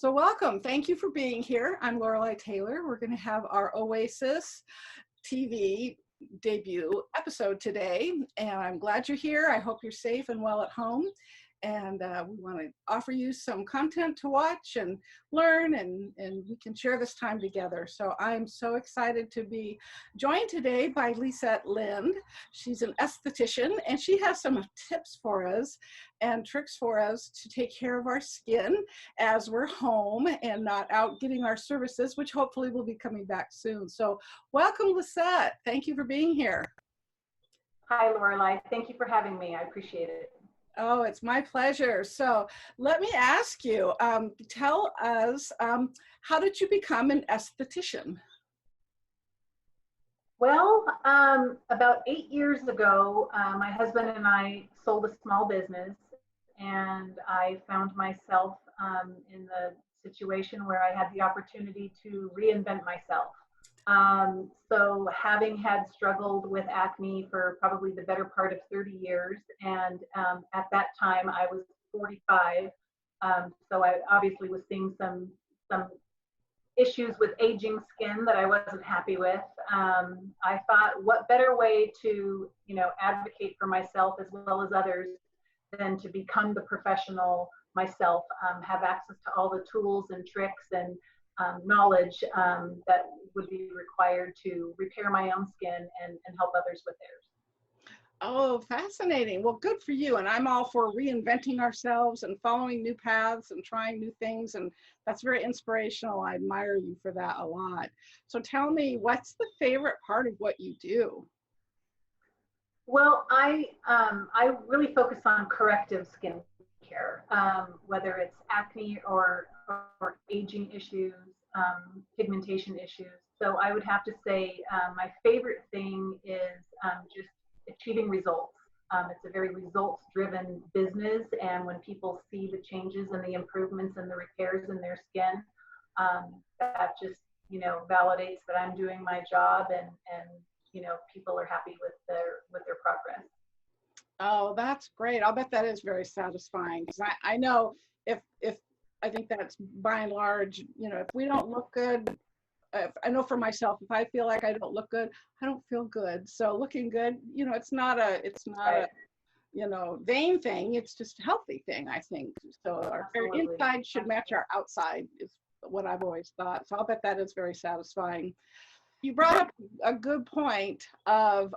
So welcome. Thank you for being here. I'm Lorelei Taylor. We're going to have our Oasis TV debut episode today, and I'm glad you're here. I hope you're safe and well at home. And we want to offer you some content to watch and learn, and we can share this time together. So I'm so excited to be joined today by Lisette Lind. She's an esthetician, and she has some tips for us and tricks for us to take care of our skin as we're home and not out getting our services, which hopefully will be coming back soon. So welcome, Lisette. Thank you for being here. Hi, Lorelei. Thank you for having me. I appreciate it. Oh, it's my pleasure. So let me ask you, tell us, how did you become an esthetician? Well, about 8 years ago, my husband and I sold a small business, and I found myself in the situation where I had the opportunity to reinvent myself. So having had struggled with acne for probably the better part of 30 years, and at that time I was 45, so I obviously was seeing some issues with aging skin that I wasn't happy with. I thought, what better way to, advocate for myself as well as others than to become the professional myself, have access to all the tools and tricks and knowledge that would be required to repair my own skin and help others with theirs. Oh, fascinating. Well, good for you. And I'm all for reinventing ourselves and following new paths and trying new things. And that's very inspirational. I admire you for that a lot. So tell me, what's the favorite part of what you do? Well, I really focus on corrective skincare, whether it's acne or aging issues, pigmentation issues. So I would have to say my favorite thing is just achieving results. It's a very results-driven business, and when people see the changes and the improvements and the repairs in their skin, that just validates that I'm doing my job, and people are happy with their progress. Oh, that's great. I'll bet that is very satisfying, because I know if I think that's by and large, if we don't look good, I know for myself, if I feel like I don't look good, I don't feel good. So looking good, it's not a vain thing. It's just a healthy thing, I think. So our inside should match our outside is what I've always thought. So I'll bet that is very satisfying. You brought up a good point of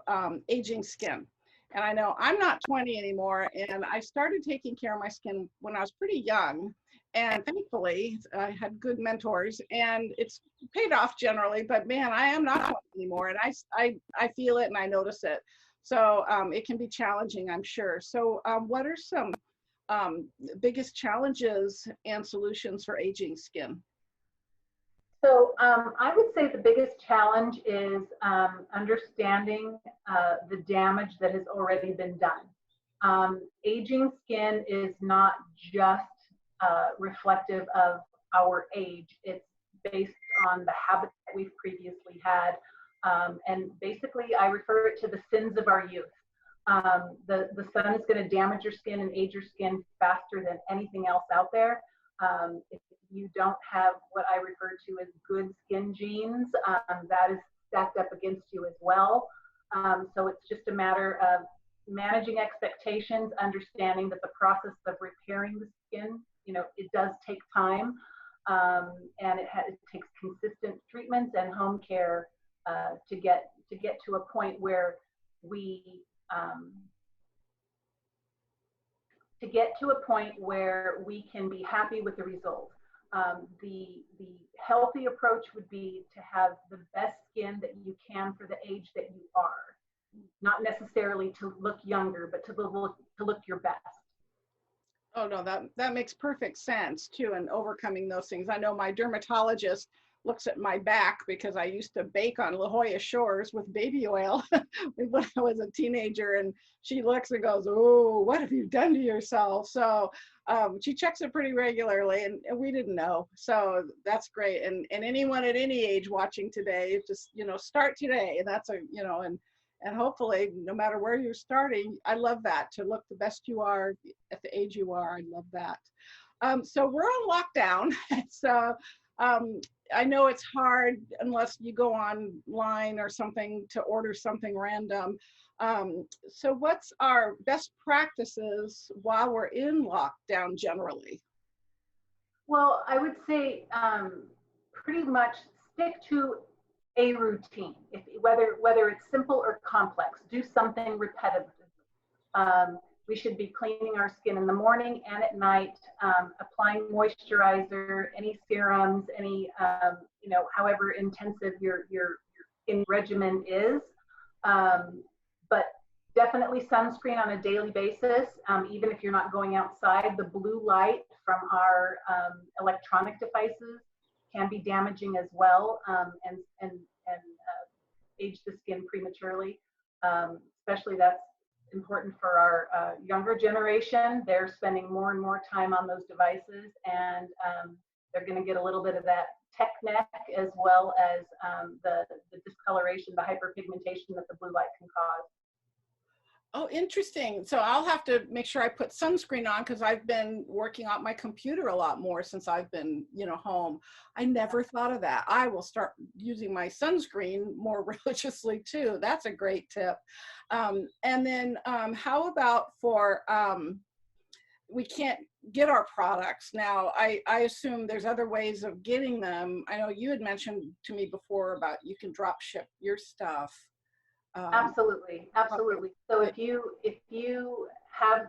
aging skin. And I know I'm not 20 anymore, and I started taking care of my skin when I was pretty young. And thankfully, I had good mentors, and it's paid off generally. But man, I am not 20 anymore, and I feel it and I notice it. So it can be challenging, I'm sure. So what are some biggest challenges and solutions for aging skin? So I would say the biggest challenge is understanding the damage that has already been done. Aging skin is not just reflective of our age. It's based on the habits that we've previously had. And basically, I refer it to the sins of our youth. The sun is going to damage your skin and age your skin faster than anything else out there. If you don't have what I refer to as good skin genes, that is stacked up against you as well. So it's just a matter of managing expectations, understanding that the process of repairing the skin, it does take time, and it takes consistent treatments and home care to get to a point where we can be happy with the result. The healthy approach would be to have the best skin that you can for the age that you are, not necessarily to look younger, but to look your best. Oh no, that makes perfect sense too, and overcoming those things. I know my dermatologist looks at my back because I used to bake on La Jolla Shores with baby oil when I was a teenager, and she looks and goes, "Oh, what have you done to yourself?" So she checks it pretty regularly, and we didn't know. So that's great. And anyone at any age watching today, just start today. And that's And hopefully, no matter where you're starting, I love that, to look the best you are at the age you are. I love that. So we're on lockdown. So I know it's hard unless you go online or something to order something random. So what's our best practices while we're in lockdown generally? Well, I would say pretty much stick to a routine. If whether it's simple or complex, do something repetitive. We should be cleaning our skin in the morning and at night, applying moisturizer, any serums, any however intensive your skin regimen is. But definitely sunscreen on a daily basis, even if you're not going outside. The blue light from our electronic devices can be damaging as well, and age the skin prematurely. Especially that's important for our younger generation. They're spending more and more time on those devices, and they're going to get a little bit of that tech neck, as well as the discoloration, the hyperpigmentation that the blue light can cause. Oh, interesting. So I'll have to make sure I put sunscreen on, because I've been working on my computer a lot more since I've been, home. I never thought of that. I will start using my sunscreen more religiously too. That's a great tip. And then how about for, we can't get our products now. I assume there's other ways of getting them. I know you had mentioned to me before about you can drop ship your stuff. Absolutely. So if you have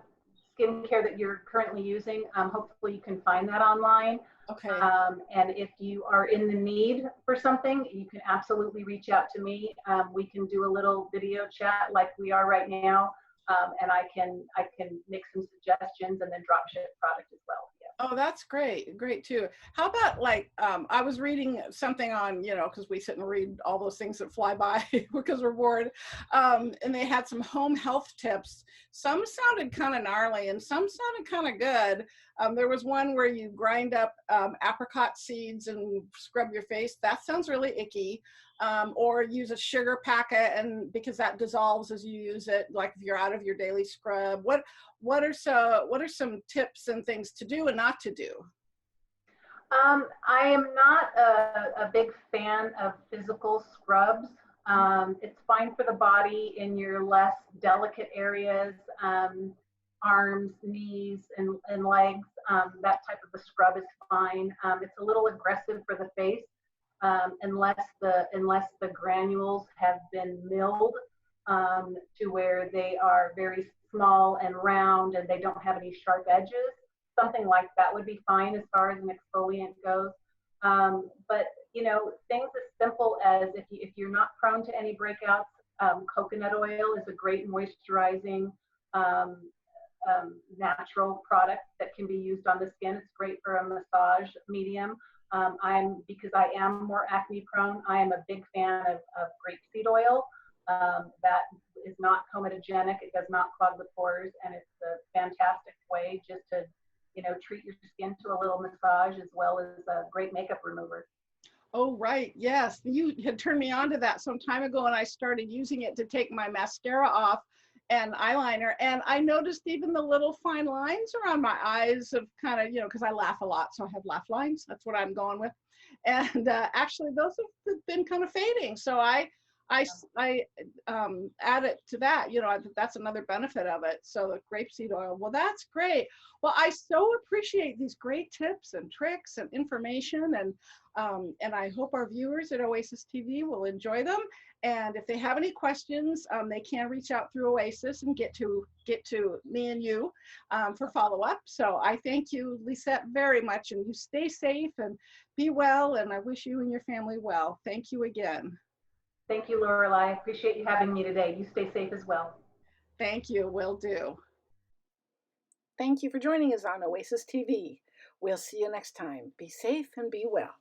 skincare that you're currently using, hopefully you can find that online. Okay. And if you are in the need for something, you can absolutely reach out to me. We can do a little video chat like we are right now, and I can make some suggestions and then drop ship product as well. Oh, that's great. Great too. How about I was reading something on, because we sit and read all those things that fly by because we're bored. And they had some home health tips. Some sounded kind of gnarly and some sounded kind of good. There was one where you grind up apricot seeds and scrub your face. That sounds really icky. Or use a sugar packet, and because that dissolves as you use it, like if you're out of your daily scrub. What are some tips and things to do and not to do? I am not a big fan of physical scrubs. It's fine for the body in your less delicate areas, arms, knees, and legs. That type of a scrub is fine. It's a little aggressive for the face. Unless the granules have been milled to where they are very small and round and they don't have any sharp edges. Something like that would be fine as far as an exfoliant goes. But things as simple as if you're not prone to any breakouts, coconut oil is a great moisturizing natural product that can be used on the skin. It's great for a massage medium. Because I am more acne prone, I am a big fan of grapeseed oil. That is not comedogenic, it does not clog the pores, and it's a fantastic way just to, treat your skin to a little massage, as well as a great makeup remover. Oh, right. Yes. You had turned me on to that some time ago, and I started using it to take my mascara off and eyeliner. And I noticed even the little fine lines around my eyes of kind of, because I laugh a lot. So I have laugh lines. That's what I'm going with. And actually those have been kind of fading. So I add it to that, that's another benefit of it. So the grapeseed oil, well, that's great. Well, I so appreciate these great tips and tricks and information, and I hope our viewers at Oasis TV will enjoy them. And if they have any questions, they can reach out through Oasis and get to me and you for follow-up. So I thank you, Lisette, very much, and you stay safe and be well, and I wish you and your family well. Thank you again. Thank you, Lorelei. I appreciate you having me today. You stay safe as well. Thank you. Will do. Thank you for joining us on Oasis TV. We'll see you next time. Be safe and be well.